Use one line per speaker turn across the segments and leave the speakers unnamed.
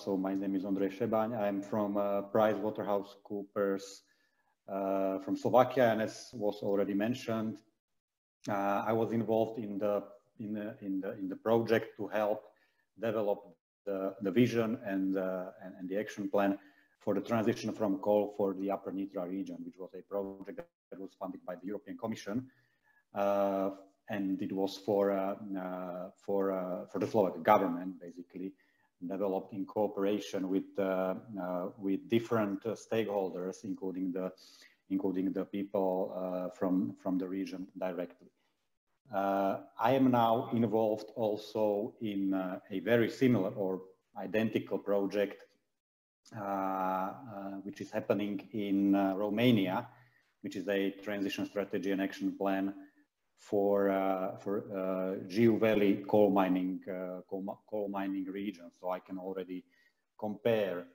So my name is Ondrej Seban. I'm from PricewaterhouseCoopers from Slovakia, and as was already mentioned, I was involved in the project to help develop the vision and the action plan for the transition from coal for the Upper Nitra region, which was a project that was funded by the European Commission, and it was for the Slovak government, basically developed in cooperation with different stakeholders, including the people from the region directly. I am now involved also in a very similar or identical project, which is happening in Romania, which is a transition strategy and action plan for Jiu Valley coal mining region. So I can already compare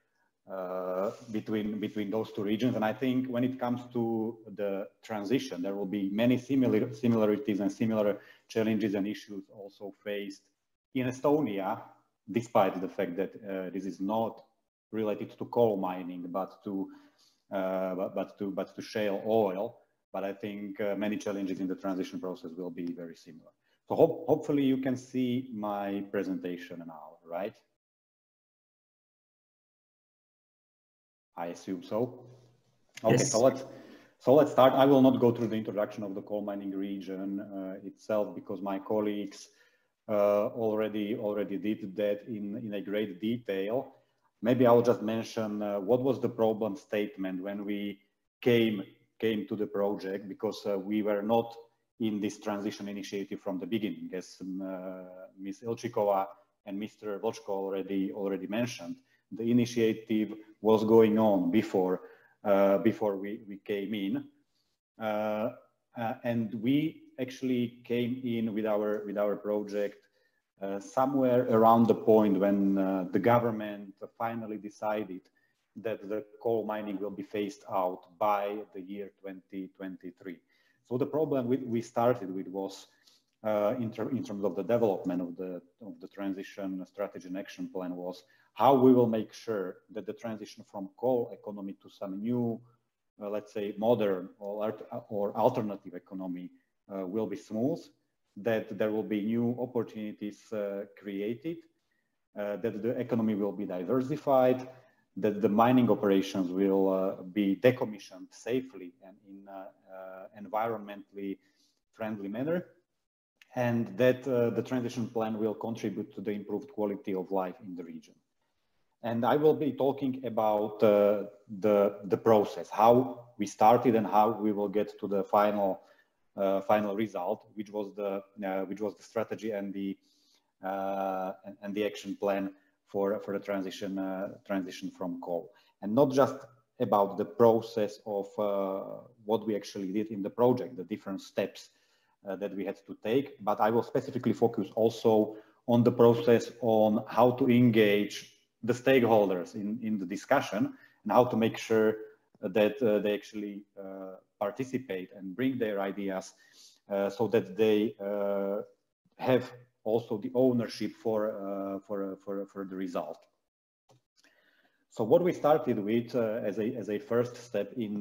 between those two regions. And I think when it comes to the transition, there will be many similarities and similar challenges and issues also faced in Estonia, despite the fact that this is not related to coal mining, but to shale oil. But I think many challenges in the transition process will be very similar. So hopefully you can see my presentation now, right? I assume so. Okay, yes. So let's start. I will not go through the introduction of the coal mining region itself, because my colleagues already did that in a great detail. Maybe I'll just mention what was the problem statement when we came to the project, because we were not in this transition initiative from the beginning, as Ms. Ilcikova and Mr. Vlčko already mentioned. The initiative was going on before we came in, and we actually came in with our project somewhere around the point when the government finally decided that the coal mining will be phased out by the year 2023. So the problem we started with was in terms of the development of the transition strategy and action plan was how we will make sure that the transition from coal economy to some new, let's say, modern or alternative economy will be smooth, that there will be new opportunities created, that the economy will be diversified, that the mining operations will be decommissioned safely and in an environmentally friendly manner, and that the transition plan will contribute to the improved quality of life in the region. And I will be talking about the process, how we started and how we will get to the final result, which was the strategy and the action plan for the transition from coal, and not just about the process of what we actually did in the project, the different steps that we had to take, but I will specifically focus also on the process on how to engage the stakeholders in the discussion and how to make sure that they actually participate and bring their ideas so that they have also the ownership for the result. So what we started with as a first step in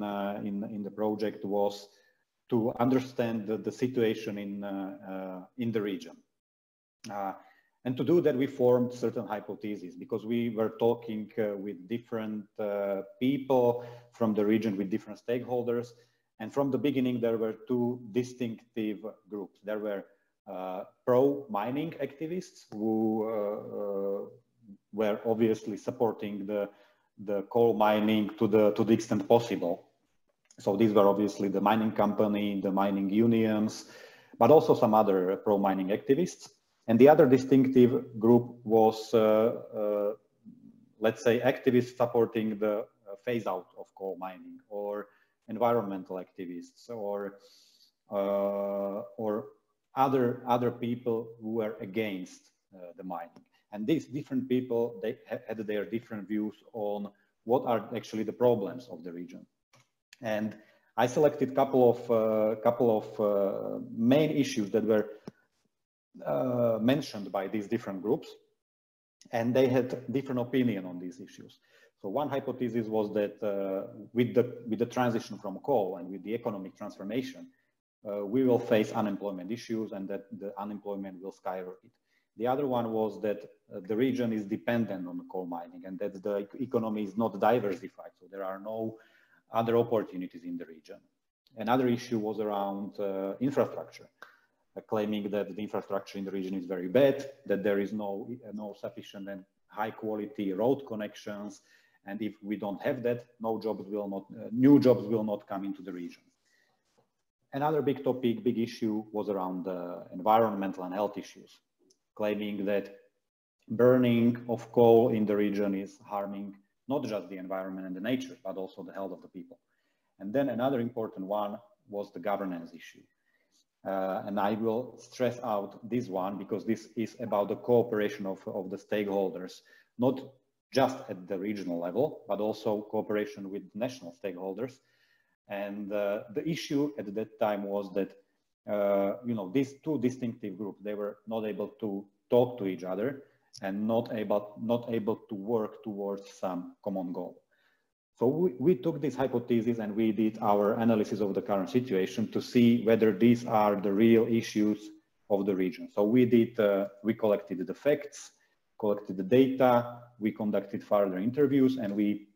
the project was to understand the situation in the region. And to do that, we formed certain hypotheses, because we were talking with different people from the region, with different stakeholders. And from the beginning, there were two distinctive groups. There were pro-mining activists who were obviously supporting the coal mining to the extent possible. So these were obviously the mining company, the mining unions, but also some other pro-mining activists. And the other distinctive group was, let's say, activists supporting the phase out of coal mining, or environmental activists, or other people who were against the mining. And these different people, they had their different views on what are actually the problems of the region. And I selected a couple of main issues that were mentioned by these different groups. And they had different opinion on these issues. So one hypothesis was that with the transition from coal and with the economic transformation, we will face unemployment issues and that the unemployment will skyrocket. The other one was that the region is dependent on coal mining and that the economy is not diversified. So there are no other opportunities in the region. Another issue was around infrastructure, claiming that the infrastructure in the region is very bad, that there is no sufficient and high quality road connections. And if we don't have that, new jobs will not come into the region. Another big topic, big issue was around environmental and health issues, claiming that burning of coal in the region is harming not just the environment and the nature, but also the health of the people. And then another important one was the governance issue. And I will stress out this one because this is about the cooperation of the stakeholders, not just at the regional level, but also cooperation with national stakeholders. And the issue at that time was that, these two distinctive groups, they were not able to talk to each other and not able to work towards some common goal. So we took this hypothesis and we did our analysis of the current situation to see whether these are the real issues of the region. So we collected the facts, collected the data, we conducted further interviews, and we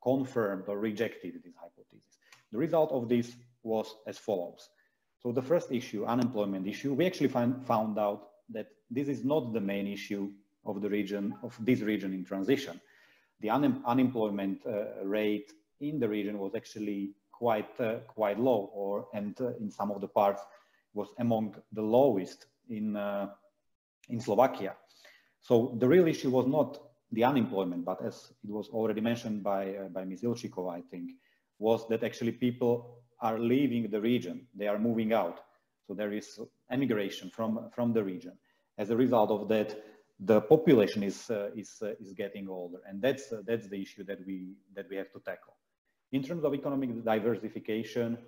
confirmed or rejected this hypothesis. The result of this was as follows. So the first issue, unemployment issue, we actually found out that this is not the main issue of the region, of this region in transition. The unemployment rate in the region was actually quite low, and in some of the parts was among the lowest in Slovakia. So the real issue was not the unemployment, but as it was already mentioned by Ms. Ilcikova, I think, was that actually people are leaving the region. They are moving out. So there is emigration from the region. As a result of that, the population is getting older, and that's the issue that we have to tackle. In terms of economic diversification,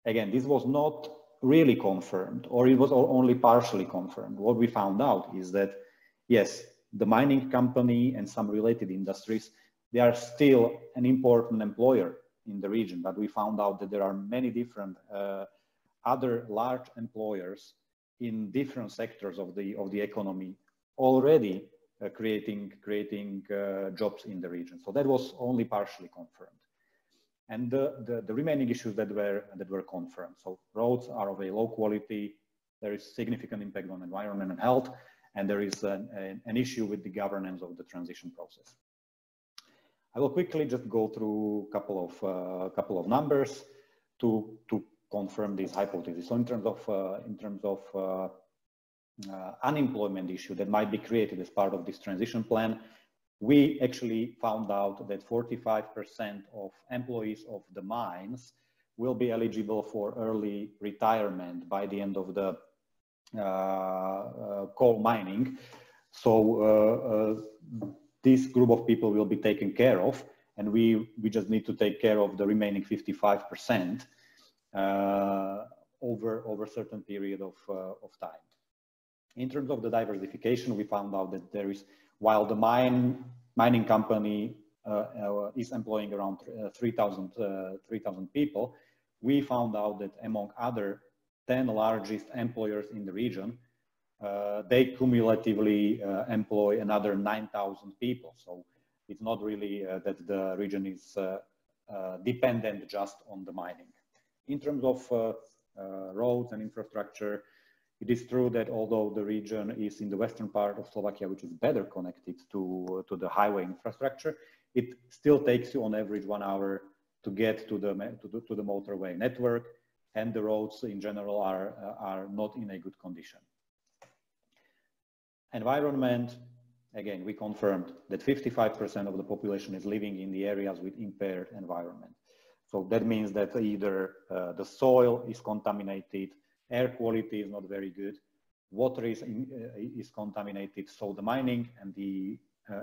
again, this was not really confirmed, or it was only partially confirmed. What we found out is that, yes, the mining company and some related industries, they are still an important employer in the region, but we found out that there are many different other large employers in different sectors of the economy already creating jobs in the region. So that was only partially confirmed. And the remaining issues that were confirmed. So roads are of a low quality, there is significant impact on environment and health, and there is an issue with the governance of the transition process. I will quickly just go through a couple of numbers to confirm this hypothesis. So in terms of unemployment issue that might be created as part of this transition plan, we actually found out that 45% of employees of the mines will be eligible for early retirement by the end of the coal mining. So this group of people will be taken care of, and we just need to take care of the remaining 55% over a certain period of time. In terms of the diversification, we found out that there is, while the mining company is employing around 3,000 people, we found out that among other 10 largest employers in the region, they cumulatively employ another 9,000 people. So it's not really that the region is dependent just on the mining. In terms of roads and infrastructure, it is true that although the region is in the western part of Slovakia, which is better connected to the highway infrastructure, it still takes you on average 1 hour to get to the motorway network, and the roads in general are not in a good condition. Environment, again, we confirmed that 55% of the population is living in the areas with impaired environment. So that means that either the soil is contaminated, air quality is not very good, water is contaminated, so the mining and the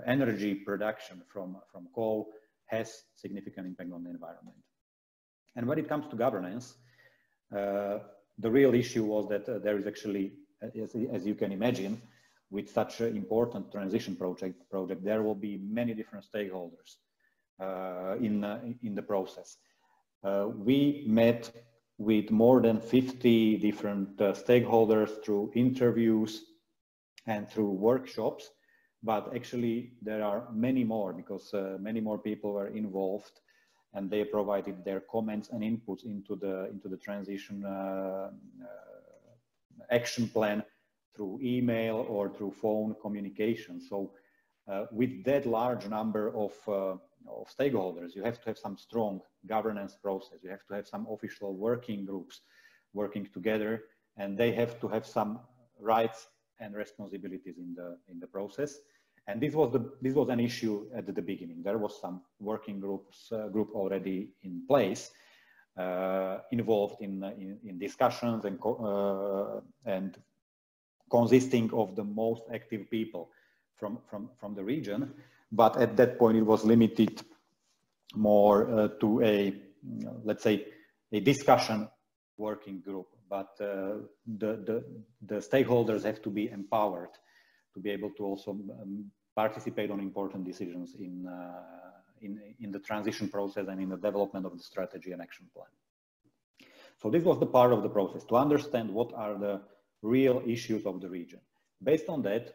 energy production from coal has significant impact on the environment. And when it comes to governance, the real issue was that there is actually, as you can imagine, with such an important transition project, there will be many different stakeholders in the process. We met with more than 50 different stakeholders through interviews and through workshops, but actually there are many more, because many more people were involved, and they provided their comments and inputs into the transition action plan through email or through phone communication. So with that large number of stakeholders, you have to have some strong governance process. You have to have some official working groups working together, and they have to have some rights and responsibilities in the process. And this was an issue at the beginning. There was some working group already in place, involved in discussions and consisting of the most active people from the region. But at that point, it was limited more to a, let's say, a discussion working group. But the stakeholders have to be empowered to be able to also participate on important decisions in the transition process and in the development of the strategy and action plan. So this was the part of the process, to understand what are the real issues of the region. Based on that,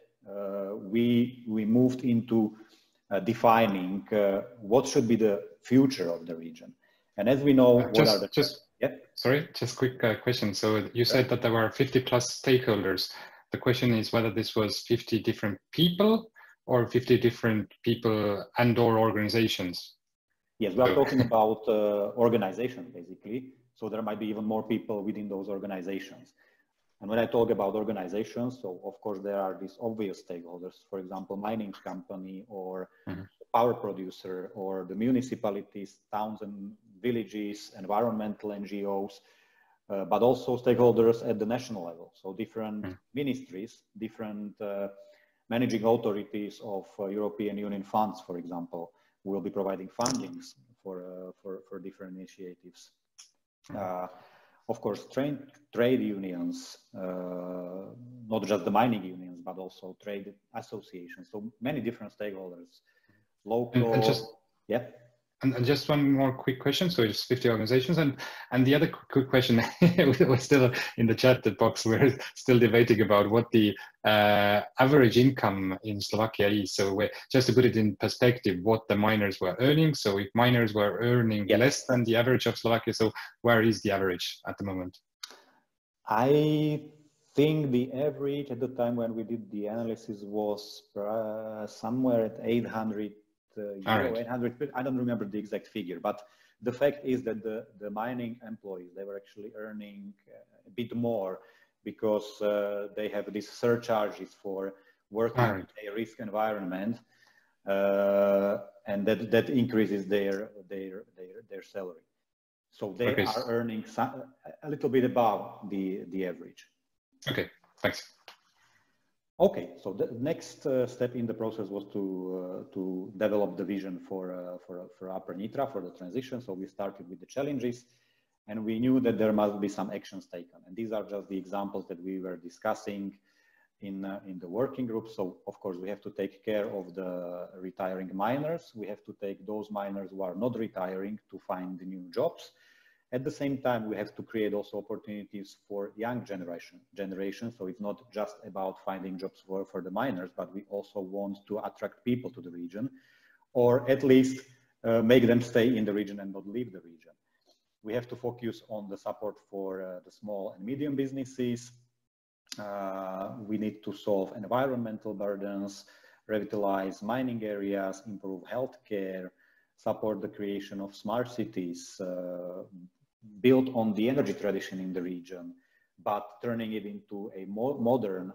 we moved into defining what should be the future of the region. And as we know,
sorry, just quick question. So you said that there were 50 plus stakeholders. The question is whether this was 50 different people or 50 different people and or organizations.
Yes, we are talking about organizations, basically. So there might be even more people within those organizations. And when I talk about organizations, so of course there are these obvious stakeholders, for example, mining company or power producer, or the municipalities, towns and villages, environmental NGOs, but also stakeholders at the national level. So different ministries, different managing authorities of European Union funds, for example, will be providing fundings for different initiatives. Of course, trade unions, not just the mining unions, but also trade associations. So many different stakeholders, local.
And just one more quick question. So it's 50 organizations. And the other quick question, we're still in the chat box, we're still debating about what the average income in Slovakia is. So just to put it in perspective, what the miners were earning. So if miners were earning less than the average of Slovakia, so where is the average at the moment?
I think the average at the time when we did the analysis was somewhere at 800 euro, 800, I don't remember the exact figure, but the fact is that the mining employees, they were actually earning a bit more, because they have these surcharges for working in a risk environment, and that increases their salary. So they are earning a little bit above the average.
Okay, thanks.
Okay, so the next step in the process was to develop the vision for Upper Nitra, for the transition. So we started with the challenges, and we knew that there must be some actions taken. And these are just the examples that we were discussing in the working group. So of course we have to take care of the retiring miners. We have to take those miners who are not retiring to find new jobs. At the same time, we have to create also opportunities for young generation. So it's not just about finding jobs for the miners, but we also want to attract people to the region, or at least make them stay in the region and not leave the region. We have to focus on the support for the small and medium businesses. We need to solve environmental burdens, revitalize mining areas, improve healthcare, support the creation of smart cities, build on the energy tradition in the region, but turning it into a more modern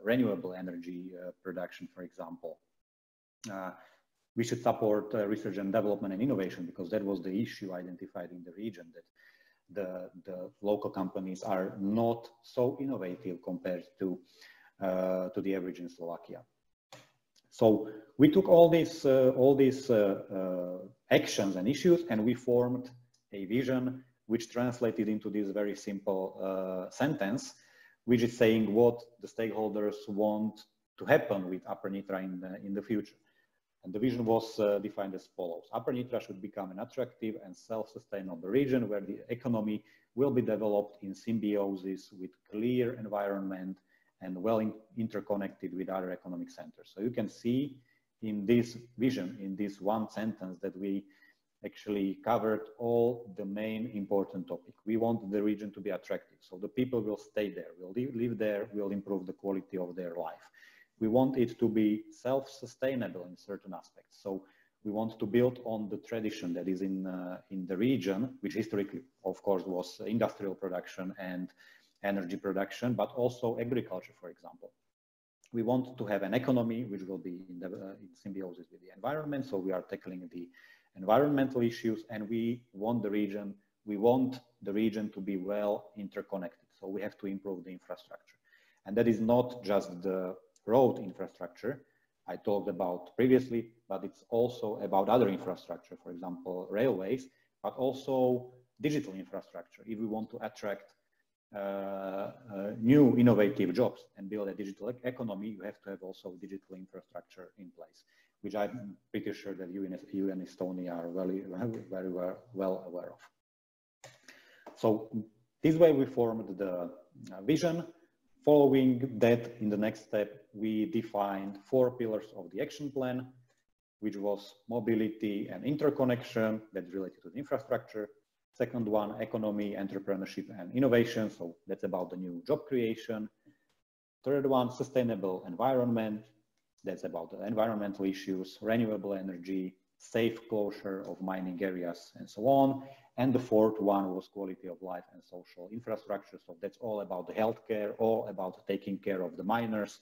renewable energy production, for example. We should support research and development and innovation, because that was the issue identified in the region, that the local companies are not so innovative compared to the average in Slovakia. So we took all these actions and issues, and we formed a vision which translated into this very simple sentence, which is saying what the stakeholders want to happen with Upper Nitra in the future. And the vision was defined as follows. Upper Nitra should become an attractive and self-sustainable region where the economy will be developed in symbiosis with clear environment and well interconnected with other economic centers. So you can see in this vision, in this one sentence, that we actually covered all the main important topics. We want the region to be attractive, so the people will stay there, will live there, will improve the quality of their life. We want it to be self-sustainable in certain aspects. So we want to build on the tradition that is in the region, which historically, of course, was industrial production and energy production, but also agriculture, for example. We want to have an economy which will be in symbiosis with the environment. So we are tackling the environmental issues, and we want the region to be well interconnected. So we have to improve the infrastructure. And that is not just the road infrastructure I talked about previously, but it's also about other infrastructure, for example, railways, but also digital infrastructure. If we want to attract new innovative jobs and build a digital economy, you have to have also digital infrastructure in place, which I'm pretty sure that you in Estonia are very well aware of. So this way we formed the vision. Following that, in the next step, we defined 4 pillars of the action plan, which was mobility and interconnection, that's related to the infrastructure. Second one, economy, entrepreneurship, and innovation. So that's about the new job creation. Third one, sustainable environment. That's about the environmental issues, renewable energy, safe closure of mining areas, and so on. And the fourth one was quality of life and social infrastructure. So that's all about the healthcare, all about taking care of the miners,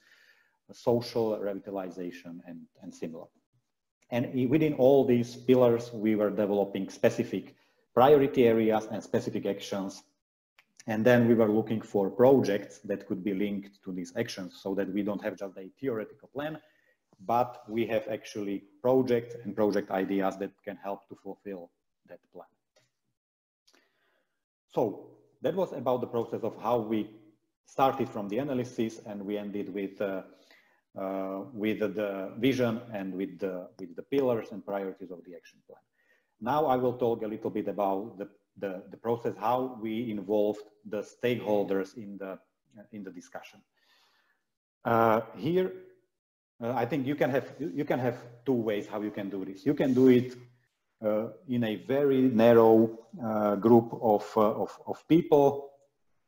social revitalization, and similar. And within all these pillars, we were developing specific priority areas and specific actions. And then we were looking for projects that could be linked to these actions, so that we don't have just a theoretical plan, but we have actually projects and project ideas that can help to fulfill that plan. So that was about the process of how we started from the analysis, and we ended with the vision and with the pillars and priorities of the action plan. Now I will talk a little bit about the process, how we involved the stakeholders in the discussion. Here, I think you can have 2 ways how you can do this. You can do it in a very narrow group of people,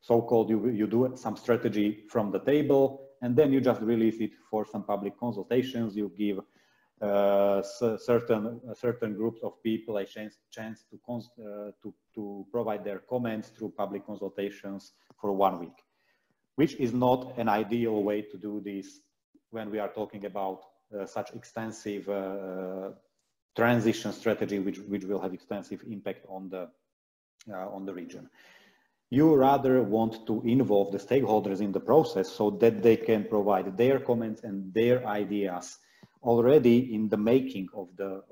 so-called you do some strategy from the table, and then you just release it for some public consultations. You give certain groups of people a chance to provide their comments through public consultations for 1 week, which is not an ideal way to do this when we are talking about such extensive transition strategy, which will have extensive impact on the region. You rather want to involve the stakeholders in the process so that they can provide their comments and their ideas already in the making of the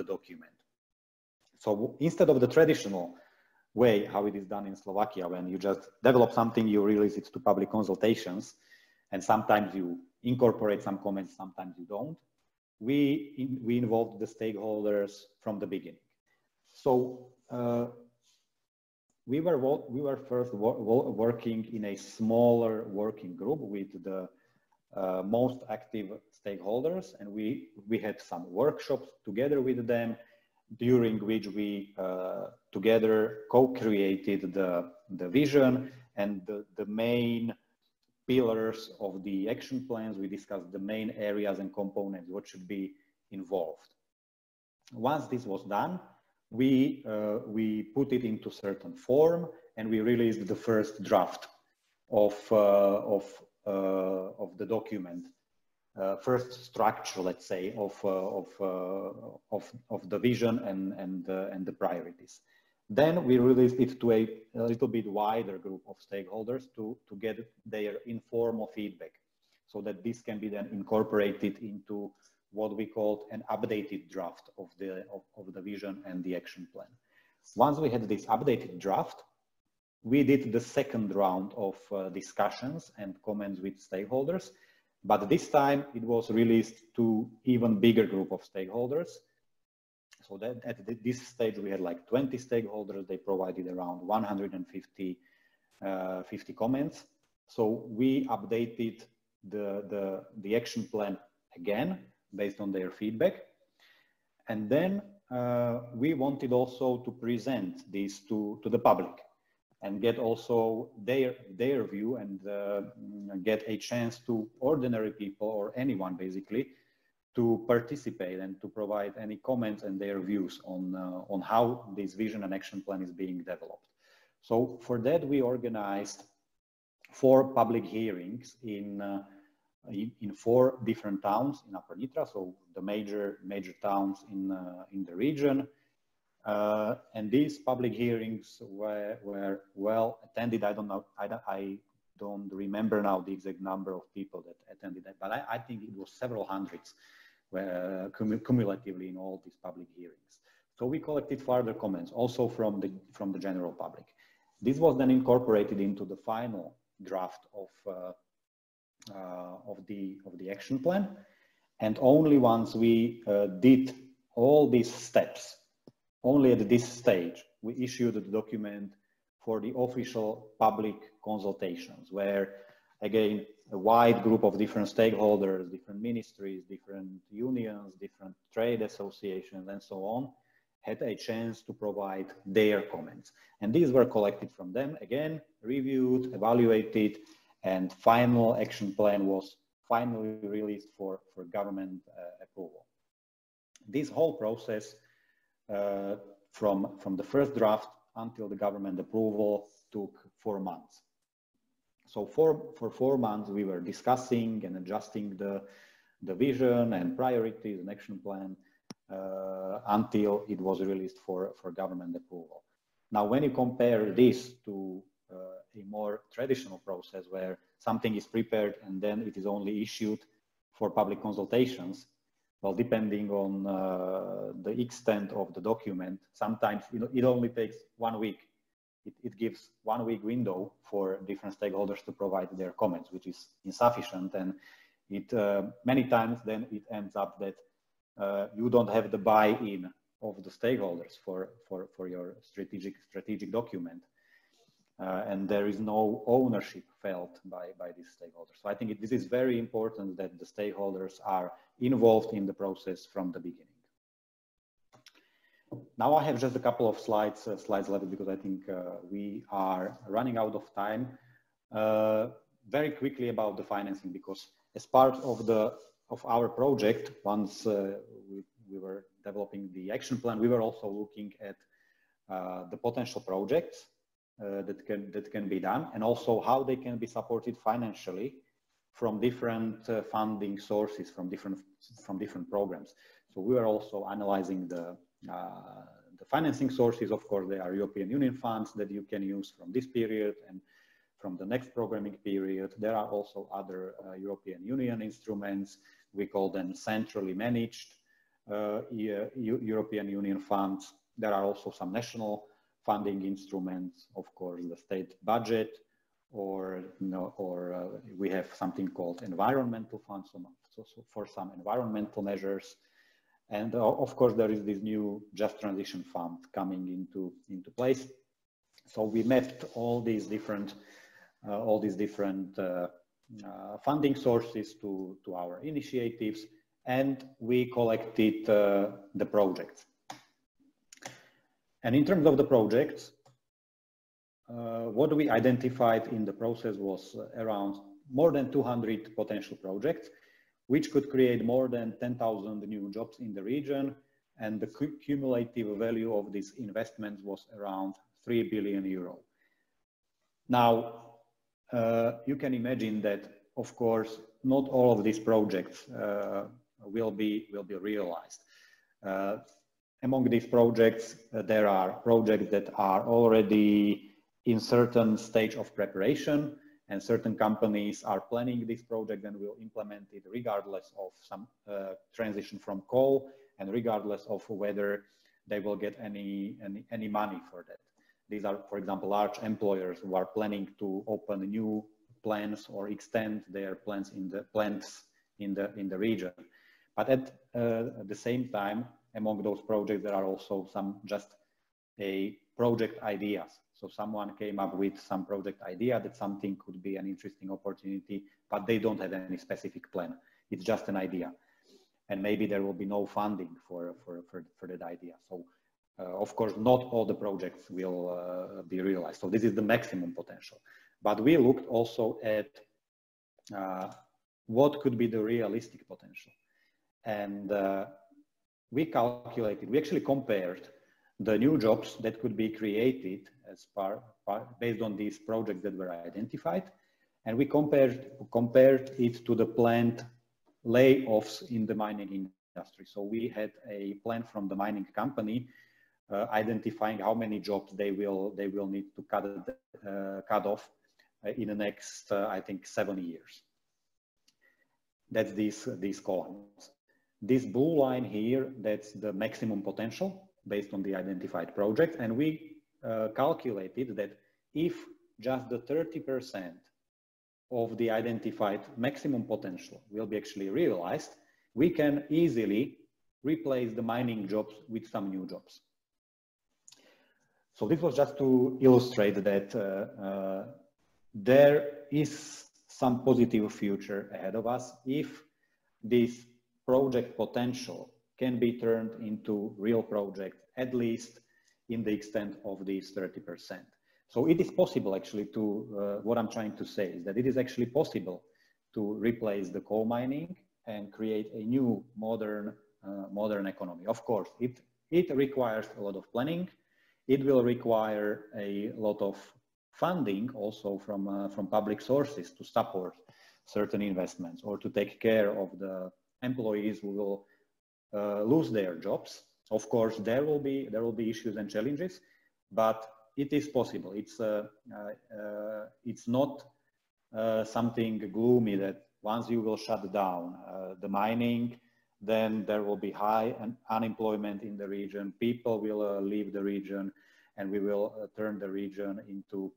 document. So instead of the traditional way, how it is done in Slovakia, when you just develop something, you release it to public consultations, and sometimes you incorporate some comments, sometimes you don't. We involved the stakeholders from the beginning. So we were first working in a smaller working group with the most active stakeholders, and we had some workshops together with them, during which we together co-created the vision and the main pillars of the action plans. We discussed the main areas and components, what should be involved. Once this was done, we put it into certain form, and we released the first draft of the document, first structure, let's say, of the vision and the priorities. Then we released it to a little bit wider group of stakeholders to get their informal feedback, so that this can be then incorporated into what we called an updated draft of the vision and the action plan. Once we had this updated draft, we did the second round of discussions and comments with stakeholders, but this time it was released to even bigger group of stakeholders. So that at this stage we had like 20 stakeholders. They provided around 150 50 comments. So we updated the action plan again based on their feedback. And then we wanted also to present this to the public and get also their view and get a chance to ordinary people or anyone basically to participate and to provide any comments and their views on how this vision and action plan is being developed. So for that we organized 4 public hearings in 4 different towns in Upper Nitra, so the major towns in the region. And these public hearings were well attended. I don't remember now the exact number of people that attended that, but I think it was several hundreds cumulatively in all these public hearings. So we collected further comments also from the general public. This was then incorporated into the final draft of the action plan. And only once we did all these steps, only at this stage, we issued the document for the official public consultations, where again, a wide group of different stakeholders, different ministries, different unions, different trade associations, and so on, had a chance to provide their comments. And these were collected from them, again, reviewed, evaluated, and final action plan was finally released for government approval. This whole process from the first draft until the government approval took 4 months. So for 4 months we were discussing and adjusting the vision and priorities and action plan until it was released for government approval. Now when you compare this to a more traditional process where something is prepared and then it is only issued for public consultations, well, depending on the extent of the document, sometimes it only takes 1 week. It gives 1 week window for different stakeholders to provide their comments, which is insufficient. And it many times then it ends up that you don't have the buy-in of the stakeholders for your strategic document. And there is no ownership felt by these stakeholders. So I think this is very important that the stakeholders are involved in the process from the beginning. Now I have just a couple of slides left because I think we are running out of time. Very quickly about the financing, because as part of our project, once we were developing the action plan, we were also looking at the potential projects that can be done, and also how they can be supported financially from different funding sources, from different programs. So we were also analyzing the financing sources. Of course, there are European Union funds that you can use from this period and from the next programming period. There are also other European Union instruments. We call them centrally managed European Union funds. There are also some national funding instruments, of course, the state budget, or we have something called environmental funds, so for some environmental measures. And of course, there is this new Just Transition Fund coming into place. So we mapped all these different funding sources to our initiatives, and we collected the projects. And in terms of the projects, what we identified in the process was around more than 200 potential projects, which could create more than 10,000 new jobs in the region. And the cumulative value of these investments was around 3 billion euro. Now, you can imagine that, of course, not all of these projects will be realized. Among these projects, there are projects that are already in certain stage of preparation, and certain companies are planning this project and will implement it regardless of some transition from coal and regardless of whether they will get any money for that. These are, for example, large employers who are planning to open new plants or extend their plants in the region. But at the same time, among those projects, there are also some just project ideas. So someone came up with some project idea that something could be an interesting opportunity, but they don't have any specific plan. It's just an idea. And maybe there will be no funding for that idea. So of course, not all the projects will be realized. So this is the maximum potential. But we looked also at what could be the realistic potential. And we actually compared the new jobs that could be created as based on these projects that were identified. And we compared it to the planned layoffs in the mining industry. So we had a plan from the mining company identifying how many jobs they will need to cut off in the next, I think, 7 years. That's these columns. This blue line here, that's the maximum potential based on the identified project. And we calculated that if just the 30% of the identified maximum potential will be actually realized, we can easily replace the mining jobs with some new jobs. So this was just to illustrate that there is some positive future ahead of us if this project potential can be turned into real projects, at least in the extent of these 30%. So it is possible actually to, what I'm trying to say is that it is actually possible to replace the coal mining and create a new modern economy. Of course, it requires a lot of planning. It will require a lot of funding also from public sources to support certain investments or to take care of the employees who will lose their jobs. Of course, there will be issues and challenges, but it is possible. It's not something gloomy that once you will shut down the mining, then there will be high unemployment in the region. People will leave the region, and we will turn the region into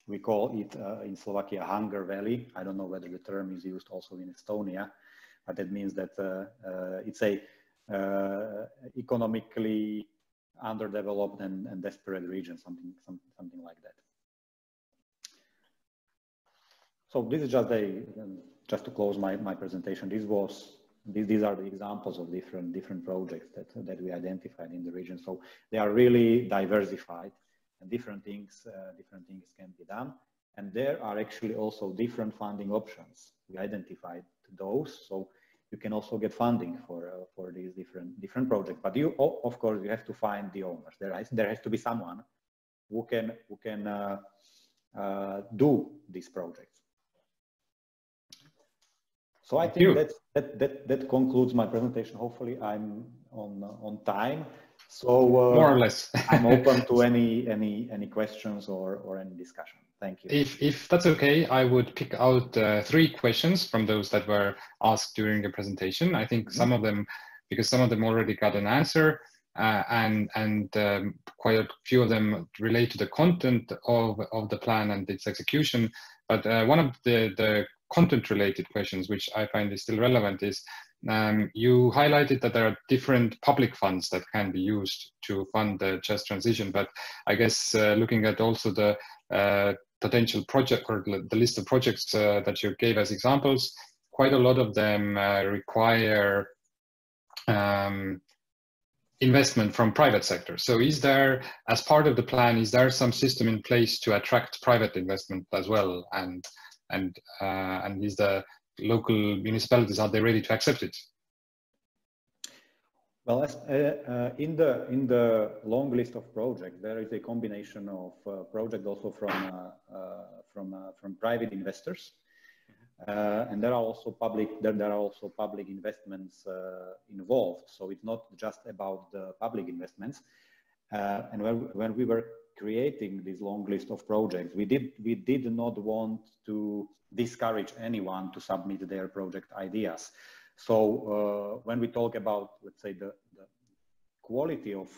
we call it in Slovakia Hunger Valley. I don't know whether the term is used also in Estonia, but that means that it's a economically underdeveloped and desperate region, something like that. So this is just to close my presentation. These are the examples of different projects that we identified in the region. So they are really diversified, and different things can be done. And there are actually also different funding options. We identified those, so you can also get funding for these different projects. But of course, you have to find the owners. There has to be someone who can do these projects. So I think that concludes my presentation. Hopefully, I'm on time. So
more or less,
I'm open to any questions or any discussion. Thank you.
If that's okay, I would pick out 3 questions from those that were asked during the presentation. I think some of them, because some of them already got an answer, and quite a few of them relate to the content of the plan and its execution. But one of the content-related questions, which I find is still relevant, is you highlighted that there are different public funds that can be used to fund the just transition. But I guess looking at also the potential project or the list of projects that you gave as examples, quite a lot of them require investment from private sector. So is there, as part of the plan, is there some system in place to attract private investment as well? And is the local municipalities, are they ready to accept it?
Well, in the long list of projects, there is a combination of projects also from private investors, and there are also public investments involved. So it's not just about the public investments. And when we were creating this long list of projects, we did not want to discourage anyone to submit their project ideas. So when we talk about, let's say, the quality of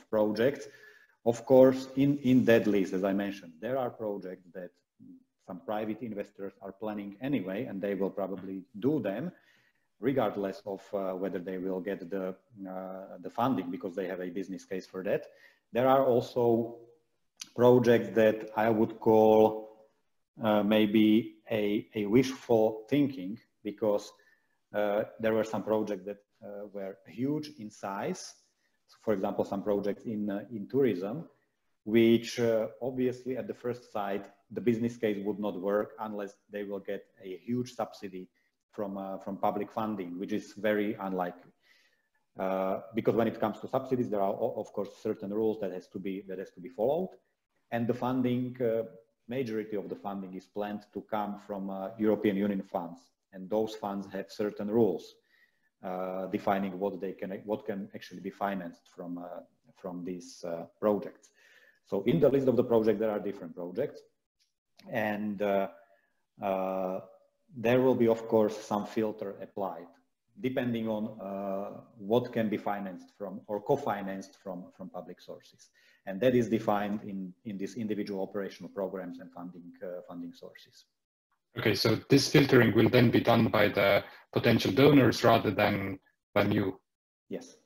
projects, of course, in that list, as I mentioned, there are projects that some private investors are planning anyway, and they will probably do them regardless of whether they will get the funding, because they have a business case for that. There are also projects that I would call maybe a wishful thinking, because there were some projects that were huge in size. So for example, some projects in tourism, which obviously at the first sight, the business case would not work unless they will get a huge subsidy from public funding, which is very unlikely. Because when it comes to subsidies, there are of course certain rules that has to be followed, and the funding, majority of the funding is planned to come from European Union funds, and those funds have certain rules defining what can actually be financed from these projects. So in the list of the project, there are different projects, and there will be, of course, some filter applied depending on what can be financed from or co-financed from public sources. And that is defined in these individual operational programs and funding sources.
Okay, so this filtering will then be done by the potential donors rather than you?
Yes.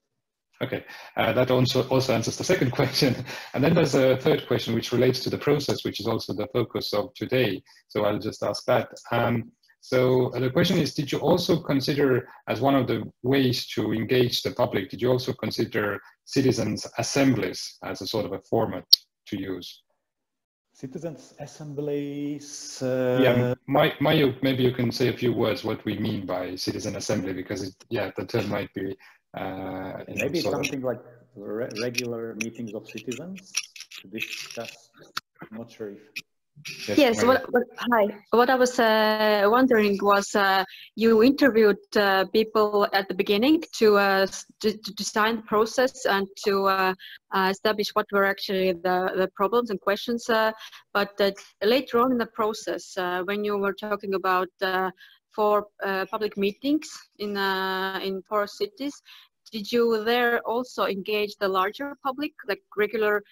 Okay, that also answers the second question. And then there's a third question which relates to the process, which is also the focus of today. So I'll just ask that. So the question is, did you also consider, as one of the ways to engage the public, did you also consider citizens' assemblies as a sort of a format to use?
Citizens' assemblies?
Yeah, maybe you can say a few words what we mean by citizen assembly, because the term might be
maybe it's something like regular meetings of citizens to discuss. I'm not sure if.
Yes. Hi. What I was wondering was, you interviewed people at the beginning to design the process and to establish what were actually the problems and questions. But later on in the process, when you were talking about 4 public meetings in 4 cities, did you there also engage the larger public, like regular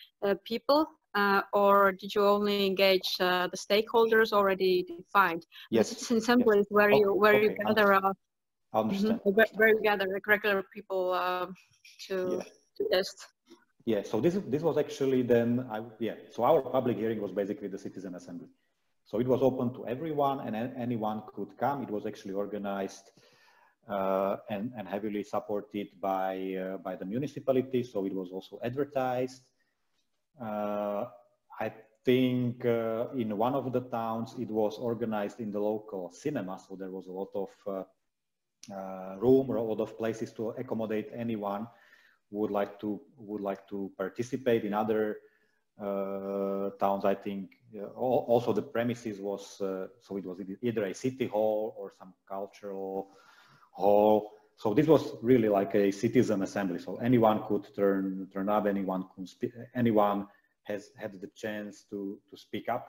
people? Or did you only engage the stakeholders already defined?
Yes.
The citizen assembly is where you gather where you gather regular people to test.
Yeah. So this was actually then So our public hearing was basically the citizen assembly. So it was open to everyone, and anyone could come. It was actually organized and heavily supported by the municipality. So it was also advertised. I think in one of the towns it was organized in the local cinema, so there was a lot of room or a lot of places to accommodate anyone who would like to participate. In other towns, I think also the premises was so it was either a city hall or some cultural hall. So this was really like a citizen assembly. So anyone could turn up, anyone could speak, anyone has had the chance to speak up.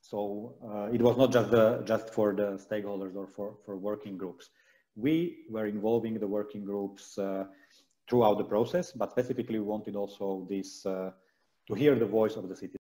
So it was not just for the stakeholders or for working groups. We were involving the working groups throughout the process, but specifically we wanted also this to hear the voice of the citizens.